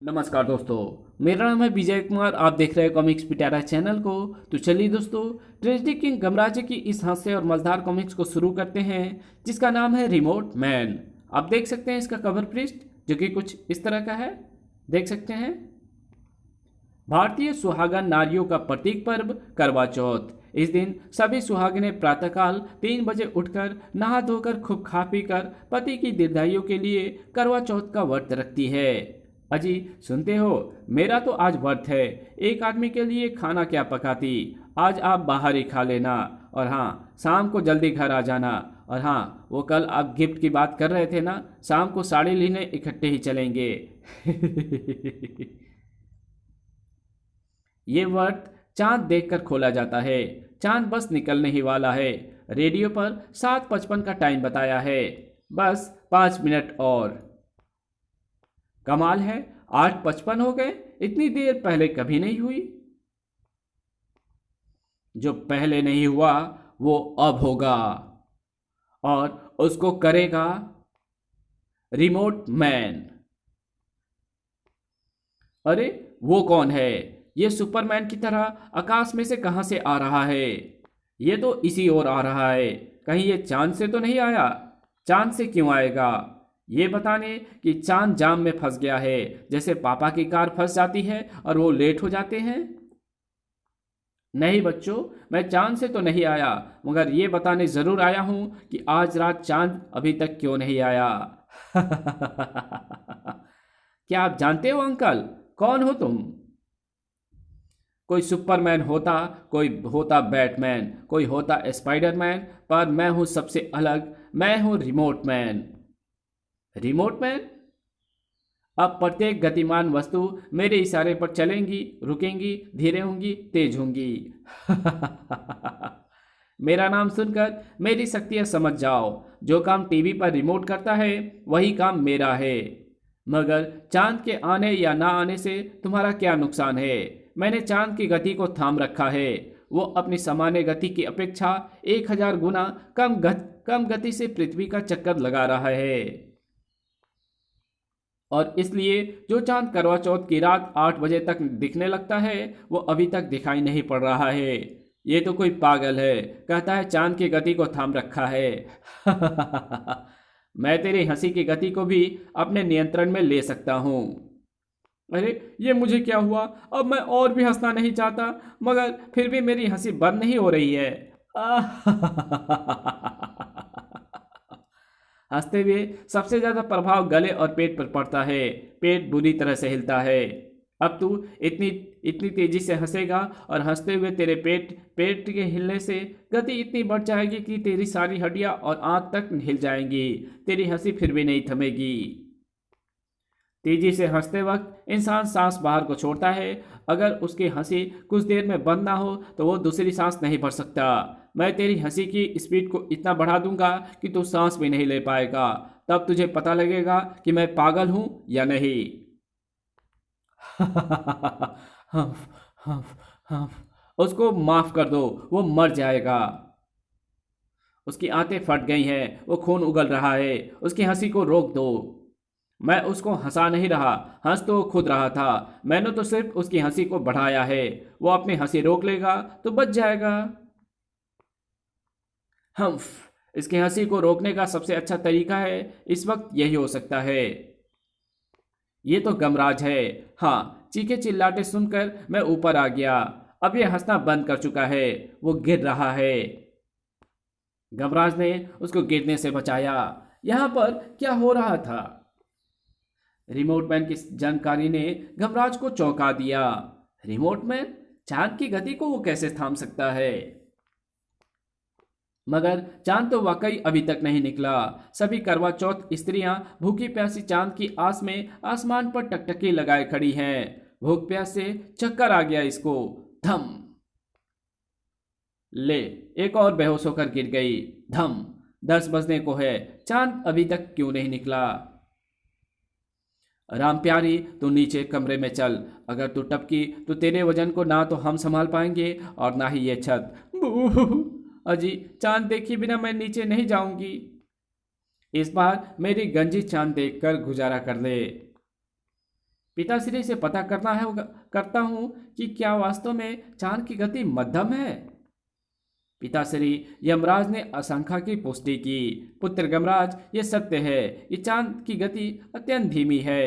नमस्कार दोस्तों। मेरा नाम है विजय कुमार। आप देख रहे हैं कॉमिक्स पिटारा चैनल को। तो चलिए दोस्तों, ट्रेजिडी किंग गमराजे की इस हास्य और मजेदार कॉमिक्स को शुरू करते हैं, जिसका नाम है रिमोट मैन। आप देख सकते हैं इसका कवर पृष्ठ, जो कि कुछ इस तरह का है। देख सकते हैं। भारतीय सुहागन नारियों का प्रतीक पर्व करवा चौथ। इस दिन सभी सुहागिनें प्रातःकाल 3 बजे उठकर नहा धोकर खूब खा पी कर पति की दीर्घायु के लिए करवा चौथ का व्रत रखती है। अजी सुनते हो, मेरा तो आज व्रत है। एक आदमी के लिए खाना क्या पकाती, आज आप बाहर ही खा लेना। और हाँ, शाम को जल्दी घर आ जाना। और हाँ, वो कल आप गिफ्ट की बात कर रहे थे ना, शाम को साड़ी लेने इकट्ठे ही चलेंगे। ये व्रत चांद देखकर खोला जाता है। चांद बस निकलने ही वाला है। रेडियो पर 7:55 का टाइम बताया है। बस 5 मिनट और। कमाल है, 8:55 हो गए। इतनी देर पहले कभी नहीं हुई। जो पहले नहीं हुआ वो अब होगा, और उसको करेगा रिमोट मैन। अरे वो कौन है? ये सुपरमैन की तरह आकाश में से कहां से आ रहा है? ये तो इसी ओर आ रहा है। कहीं ये चांद से तो नहीं आया? चांद से क्यों आएगा? ये बताने कि चांद जाम में फंस गया है, जैसे पापा की कार फंस जाती है और वो लेट हो जाते हैं। नहीं बच्चों, मैं चांद से तो नहीं आया, मगर ये बताने जरूर आया हूं कि आज रात चांद अभी तक क्यों नहीं आया। क्या आप जानते हो अंकल, कौन हो तुम? कोई सुपरमैन होता, कोई होता बैटमैन, कोई होता स्पाइडरमैन, पर मैं हूं सबसे अलग। मैं हूं रिमोट मैन। Remote man? अब प्रत्येक गतिमान वस्तु मेरे इशारे पर चलेंगी, रुकेंगी, धीरे होंगी, तेज होंगी। मेरा नाम सुनकर मेरी शक्तियां समझ जाओ। जो काम टीवी पर रिमोट करता है, वही काम मेरा है। मगर चांद के आने या ना आने से तुम्हारा क्या नुकसान है? मैंने चांद की गति को थाम रखा है। वो अपनी सामान्य गति की अपेक्षा 1000 गुना कम गति से पृथ्वी का चक्कर लगा रहा है। और इसलिए जो चांद करवा चौथ की रात 8 बजे तक दिखने लगता है, वो अभी तक दिखाई नहीं पड़ रहा है। ये तो कोई पागल है, कहता है चांद की गति को थाम रखा है। मैं तेरी हंसी की गति को भी अपने नियंत्रण में ले सकता हूँ। अरे ये मुझे क्या हुआ? अब मैं और भी हंसना नहीं चाहता, मगर फिर भी मेरी हंसी बंद नहीं हो रही है। हंसते हुए सबसे ज्यादा प्रभाव गले और पेट पर पड़ता है। पेट बुरी तरह से हिलता है। अब तू इतनी इतनी तेजी से हंसेगा, और हंसते हुए तेरे पेट पेट के हिलने से गति इतनी बढ़ जाएगी कि तेरी सारी हड्डियां और आंत तक हिल जाएंगी। तेरी हंसी फिर भी नहीं थमेगी। तेजी से हंसते वक्त इंसान सांस बाहर को छोड़ता है। अगर उसकी हंसी कुछ देर में बंद ना हो तो वो दूसरी सांस नहीं भर सकता। मैं तेरी हंसी की स्पीड को इतना बढ़ा दूंगा कि तू सांस भी नहीं ले पाएगा। तब तुझे पता लगेगा कि मैं पागल हूं या नहीं। हंफ, हंफ, हंफ। उसको माफ कर दो, वो मर जाएगा। उसकी आंतें फट गई हैं, वो खून उगल रहा है। उसकी हंसी को रोक दो। मैं उसको हंसा नहीं रहा, हंस तो खुद रहा था। मैंने तो सिर्फ उसकी हंसी को बढ़ाया है। वो अपनी हंसी रोक लेगा तो बच जाएगा। हम्फ। इसकी हंसी को रोकने का सबसे अच्छा तरीका है, इस वक्त यही हो सकता है। ये तो गमराज है। हाँ, चीखे चिल्लाटे सुनकर मैं ऊपर आ गया। अब ये हंसना बंद कर चुका है। वो गिर रहा है। गमराज ने उसको गिरने से बचाया। यहां पर क्या हो रहा था? रिमोट मैन की जानकारी ने घबराहट को चौंका दिया। Remote man? चांद की गति को वो कैसे थाम सकता है? मगर चांद तो वाकई अभी तक नहीं निकला। सभी करवा चौथ स्त्रियां भूखी प्यासी चांद की आस में आसमान पर टकटकी लगाए खड़ी हैं। भूख प्यास से चक्कर आ गया इसको। धम। ले, एक और बेहोश होकर गिर गई। धम। 10 बजने को है, चांद अभी तक क्यों नहीं निकला? राम प्यारी, तू नीचे कमरे में चल। अगर तू टपकी तो तेरे वजन को ना तो हम संभाल पाएंगे और ना ही ये छत। बू। अजी, चांद देखे बिना मैं नीचे नहीं जाऊंगी। इस बार मेरी गंजी चांद देखकर गुजारा कर ले। पिताश्री से पता करता हूँ कि क्या वास्तव में चांद की गति मध्यम है। पिताश्री, यमराज ने आशंका की पुष्टि की। पुत्र गमराज, ये सत्य है, ये चांद की गति अत्यंत धीमी है।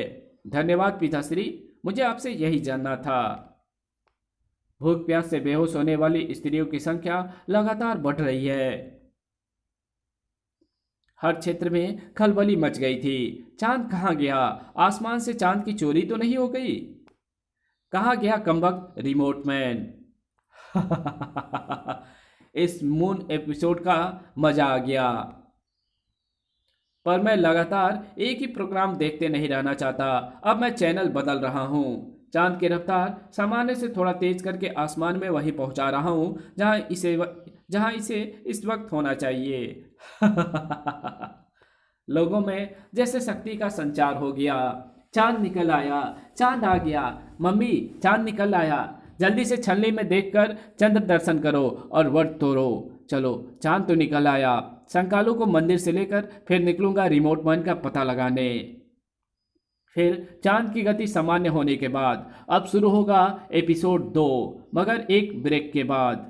धन्यवाद पिताश्री, मुझे आपसे यही जानना था। भूख प्यास से बेहोश होने वाली स्त्रियों की संख्या लगातार बढ़ रही है। हर क्षेत्र में खलबली मच गई थी। चांद कहाँ गया? आसमान से चांद की चोरी तो नहीं हो गई? कहाँ गया कमबख्त रिमोट मैन? इस मून एपिसोड का मजा आ गया, पर मैं लगातार एक ही प्रोग्राम देखते नहीं रहना चाहता। अब मैं चैनल बदल रहा हूँ। चांद की रफ्तार सामान्य से थोड़ा तेज करके आसमान में वहीं पहुंचा रहा हूँ जहां इसे इस वक्त होना चाहिए। लोगों में जैसे शक्ति का संचार हो गया। चांद निकल आया, चांद आ गया। मम्मी, चांद निकल आया। जल्दी से छलनी में देखकर चंद्र दर्शन करो और व्रत तोड़ो। चलो, चांद तो निकल आया। संकालू को मंदिर से लेकर फिर निकलूंगा रिमोट मैन का पता लगाने। फिर चांद की गति सामान्य होने के बाद अब शुरू होगा एपिसोड 2, मगर एक ब्रेक के बाद।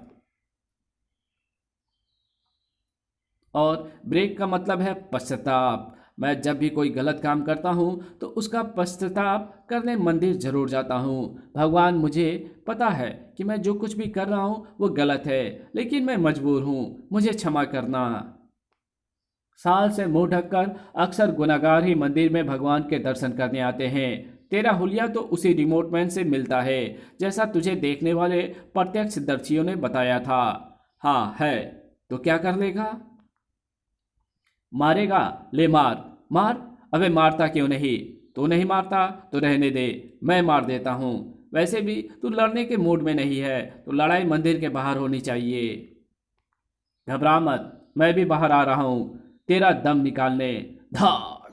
और ब्रेक का मतलब है पश्चाताप। मैं जब भी कोई गलत काम करता हूँ तो उसका पश्चाताप करने मंदिर जरूर जाता हूँ। भगवान, मुझे पता है कि मैं जो कुछ भी कर रहा हूँ वो गलत है, लेकिन मैं मजबूर हूँ, मुझे क्षमा करना। साल से मुंह ढककर अक्सर गुनाहगार ही मंदिर में भगवान के दर्शन करने आते हैं। तेरा हुलिया तो उसी रिमोट मैन से मिलता है जैसा तुझे देखने वाले प्रत्यक्षदर्शियों ने बताया था। हाँ है, तो क्या कर लेगा? मारेगा? ले मार मार। अबे मारता क्यों नहीं? तू नहीं मारता तो रहने दे, मैं मार देता हूँ। वैसे भी तू लड़ने के मूड में नहीं है, तो लड़ाई मंदिर के बाहर होनी चाहिए। घबरा मत, मैं भी बाहर आ रहा हूँ तेरा दम निकालने। धाड़!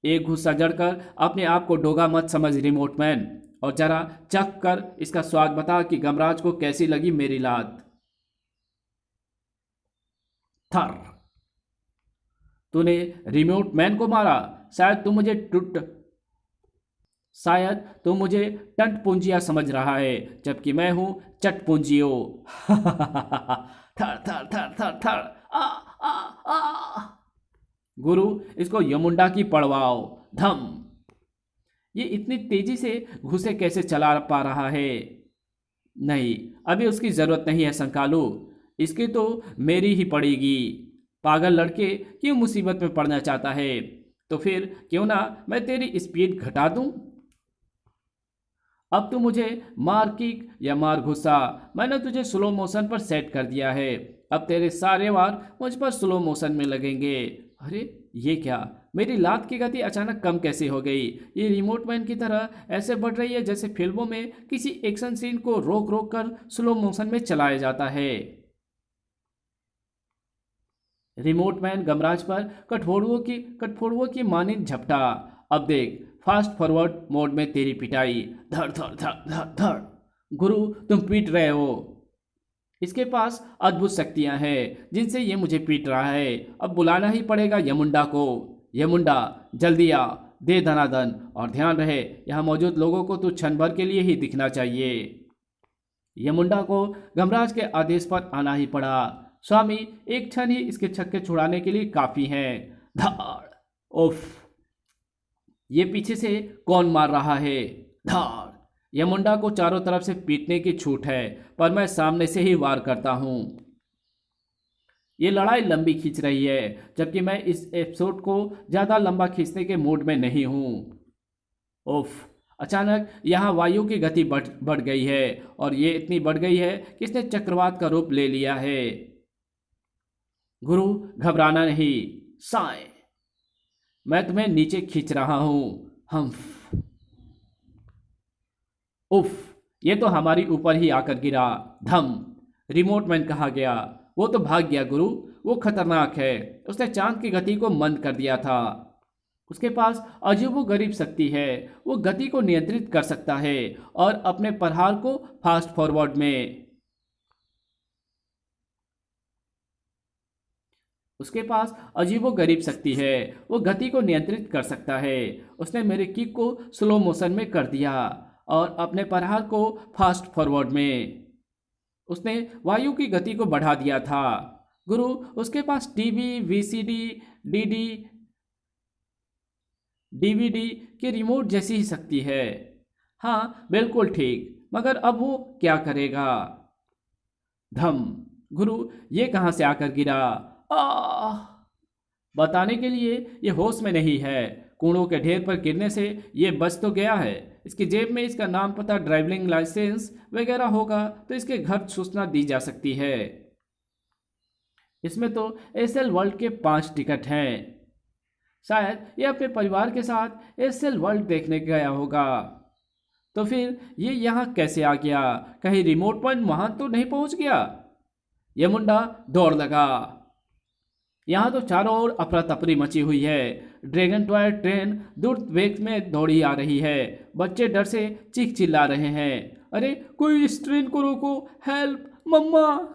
एक गुस्सा जड़कर अपने आप को डोगा मत समझ रिमोट मैन, और जरा चख कर इसका स्वाद बता कि गमराज को कैसी लगी मेरी लात। थर! तूने रिमोट मैन को मारा? शायद तू मुझे टंट पूंजिया समझ रहा है, जबकि मैं हूं चट पूंजियो। थर थर थर थर थर। आ आ आ। गुरु, इसको यमुंडा की पड़वाओ। धम! ये इतनी तेजी से घुसे कैसे चला पा रहा है? नहीं, अभी उसकी जरूरत नहीं है संकालू, इसकी तो मेरी ही पड़ेगी। पागल लड़के, क्यों मुसीबत में पड़ना चाहता है? तो फिर क्यों ना मैं तेरी स्पीड घटा दूं? अब तू मुझे मार किक या मार गुस्सा, मैंने तुझे स्लो मोशन पर सेट कर दिया है। अब तेरे सारे वार मुझ पर स्लो मोशन में लगेंगे। अरे ये क्या, मेरी लात की गति अचानक कम कैसे हो गई? ये रिमोट मैन की तरह ऐसे बढ़ रही है जैसे फिल्मों में किसी एक्शन सीन को रोक रोक कर स्लो मोशन में चलाया जाता है। रिमोट मैन गमराज पर कठफोड़ुओं की मानिंद झपटा। अब देख, फास्ट फॉरवर्ड मोड में तेरी पिटाई। धड़ धड़ धड़ धड़ धड़। गुरु, तुम पीट रहे हो। इसके पास अद्भुत शक्तियां हैं जिनसे ये मुझे पीट रहा है। अब बुलाना ही पड़ेगा यमुंडा को। यमुंडा, जल्दी आ, दे धनाधन। और ध्यान रहे, यहाँ मौजूद लोगों को तो क्षण भर के लिए ही दिखना चाहिए। यमुंडा को गमराज के आदेश पर आना ही पड़ा। स्वामी, एक क्षण ही इसके छक्के छुड़ाने के लिए काफी हैं। धाड़! उफ! ये पीछे से कौन मार रहा है? धाड़! यमुंडा को चारों तरफ से पीटने की छूट है, पर मैं सामने से ही वार करता हूं। ये लड़ाई लंबी खींच रही है, जबकि मैं इस एपिसोड को ज्यादा लंबा खींचने के मूड में नहीं हूं। उफ! अचानक यहाँ वायु की गति बढ़ गई है, और ये इतनी बढ़ गई है कि इसने चक्रवात का रूप ले लिया है। गुरु, घबराना नहीं। साए, मैं तुम्हें नीचे खींच रहा हूं। हम उफ! ये तो हमारी ऊपर ही आकर गिरा। धम! रिमोट मैन कहाँ गया? वो तो भाग गया गुरु, वो खतरनाक है। उसने चांद की गति को मंद कर दिया था। उसके पास अजीबोगरीब शक्ति है। वो गति को नियंत्रित कर सकता है और अपने प्रहार को फास्ट फॉरवर्ड में। उसके पास अजीबोगरीब शक्ति है, वो गति को नियंत्रित कर सकता है। उसने मेरे किक को स्लो मोशन में कर दिया और अपने प्रहार को फास्ट फॉरवर्ड में। उसने वायु की गति को बढ़ा दिया था। गुरु, उसके पास टीवी, वीसीडी, डीडी, डीवीडी के रिमोट जैसी ही शक्ति है। हाँ, बिल्कुल ठीक, मगर अब वो क्या करेगा? धम। गुरु, ये कहाँ से आकर गिरा? आह! बताने के लिए ये होश में नहीं है। कूड़ों के ढेर पर गिरने से ये बच तो गया है। इसकी जेब में इसका नाम, पता, ड्राइविंग लाइसेंस वगैरह होगा तो इसके घर सूचना दी जा सकती है। इसमें तो एसएल वर्ल्ड के 5 टिकट हैं। शायद ये अपने परिवार के साथ एसएल वर्ल्ड देखने गया होगा। तो फिर ये यहाँ कैसे आ गया? कहीं रिमोट पॉइंट वहां तो नहीं पहुंच गया? ये मुंडा दौड़ लगा। यहाँ तो चारों ओर अफरा तफरी मची हुई है। ड्रैगन टॉय ट्रेन द्रुत वेग में दौड़ी आ रही है। बच्चे डर से चीख चिल्ला रहे हैं। अरे, कोई इस ट्रेन को रोको, हेल्प, मम्मा!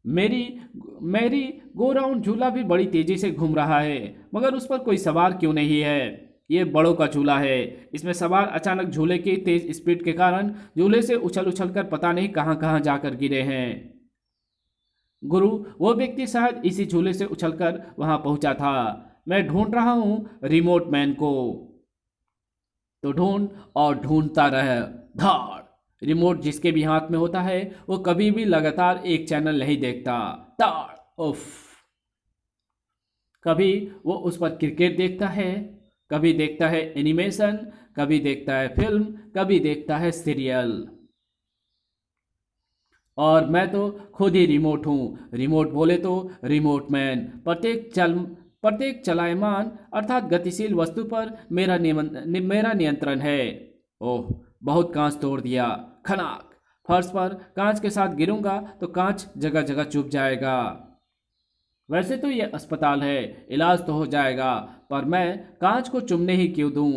मेरी मेरी गो राउंड झूला भी बड़ी तेजी से घूम रहा है, मगर उस पर कोई सवार क्यों नहीं है? ये बड़ों का झूला है। इसमें सवार अचानक झूले की तेज स्पीड के कारण झूले से उछल उछल कर पता नहीं कहां कहां जाकर गिरे हैं। गुरु, वो व्यक्ति शायद इसी झूले से उछलकर वहां पहुंचा था। मैं ढूंढ रहा हूं रिमोट मैन को। तो ढूंढ और ढूंढता रह। धाड़। रिमोट जिसके भी हाथ में होता है वो कभी भी लगातार एक चैनल नहीं देखता। ताड़। उफ। कभी वो उस पर क्रिकेट देखता है, कभी देखता है एनिमेशन, कभी देखता है फिल्म, कभी देखता है सीरियल। और मैं तो खुद ही रिमोट हूँ। रिमोट बोले तो रिमोट मैन। प्रत्येक चलायमान अर्थात गतिशील वस्तु पर मेरा नियंत्रण है। ओह, बहुत कांच तोड़ दिया। खनाक। फर्श पर कांच के साथ गिरूंगा तो कांच जगह जगह चुभ जाएगा। वैसे तो ये अस्पताल है, इलाज तो हो जाएगा, पर मैं कांच को चुभने ही क्यों दूं?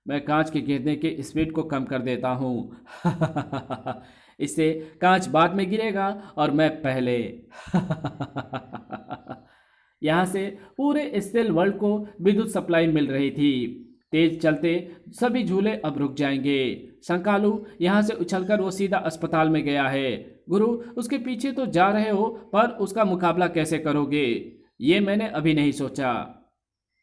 मैं कांच के गिरने के स्पीड को कम कर देता हूं। इससे कांच बाद में गिरेगा और मैं पहले। यहां से पूरे स्टेल वर्ल्ड को विद्युत सप्लाई मिल रही थी। तेज चलते सभी झूले अब रुक जाएंगे। शंकालू यहाँ से उछलकर वो सीधा अस्पताल में गया है। गुरु, उसके पीछे तो जा रहे हो, पर उसका मुकाबला कैसे करोगे? ये मैंने अभी नहीं सोचा।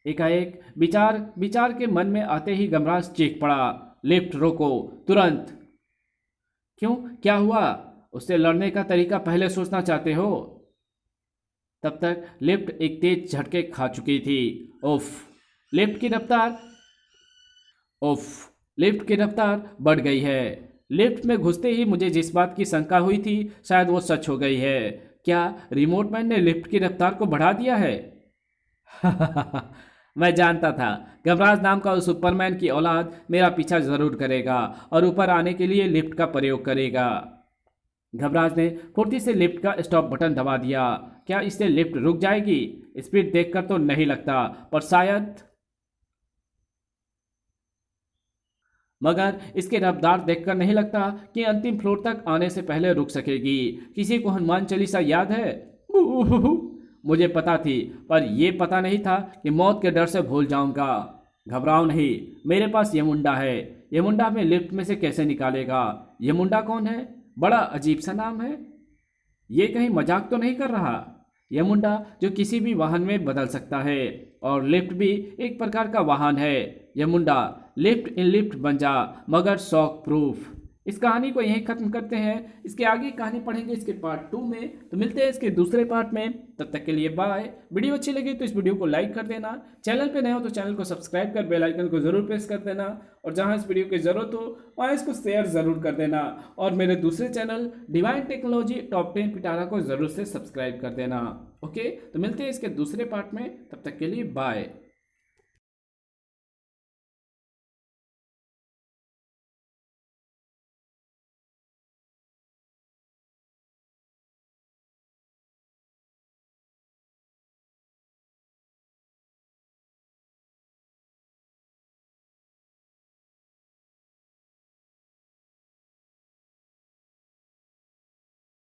एकाएक विचार के मन में आते ही गमराज चीख पड़ा। लिफ्ट रोको, तुरंत! क्यों, क्या हुआ? उससे लड़ने का तरीका पहले सोचना चाहते हो? तब तक लिफ्ट एक तेज झटके खा चुकी थी। उफ! लिफ्ट की रफ्तार बढ़ गई है। लिफ्ट में घुसते ही मुझे जिस बात की शंका हुई थी शायद वो सच हो गई है। क्या रिमोट मैन ने लिफ्ट की रफ्तार को बढ़ा दिया है? मैं जानता था गबराज नाम का उस सुपरमैन की औलाद मेरा पीछा जरूर करेगा और ऊपर आने के लिए लिफ्ट का प्रयोग करेगा। घबराज ने फुर्ती से लिफ्ट का स्टॉप बटन दबा दिया। क्या इससे लिफ्ट रुक जाएगी? स्पीड देखकर तो नहीं लगता, पर शायद। मगर इसके रफ्तार देखकर नहीं लगता कि अंतिम फ्लोर तक आने से पहले रुक सकेगी। किसी को हनुमान चालीसा याद है? मुझे पता थी, पर यह पता नहीं था कि मौत के डर से भूल जाऊंगा। घबराओ नहीं, मेरे पास ये मुंडा है। ये मुंडा हमें लिफ्ट में से कैसे निकालेगा? ये मुंडा कौन है? बड़ा अजीब सा नाम है। ये कहीं मजाक तो नहीं कर रहा? यह मुंडा जो किसी भी वाहन में बदल सकता है, और लिफ्ट भी एक प्रकार का वाहन है। यह मुंडा लिफ्ट इन लिफ्ट बन जा, मगर शॉक प्रूफ। इस कहानी को यहीं खत्म करते हैं। इसके आगे कहानी पढ़ेंगे इसके पार्ट 2 में। तो मिलते हैं इसके दूसरे पार्ट में। तब तक के लिए बाय। वीडियो अच्छी लगी तो इस वीडियो को लाइक कर देना। चैनल पे नए हो तो चैनल को सब्सक्राइब कर बेल आइकन को जरूर प्रेस कर देना, और जहां इस वीडियो की जरूरत हो वहां इसको शेयर जरूर कर देना। और मेरे दूसरे चैनल डिवाइन टेक्नोलॉजी टॉप 10 पिटारा को जरूर से सब्सक्राइब कर देना। ओके, तो मिलते हैं इसके दूसरे पार्ट में। तब तक के लिए बाय।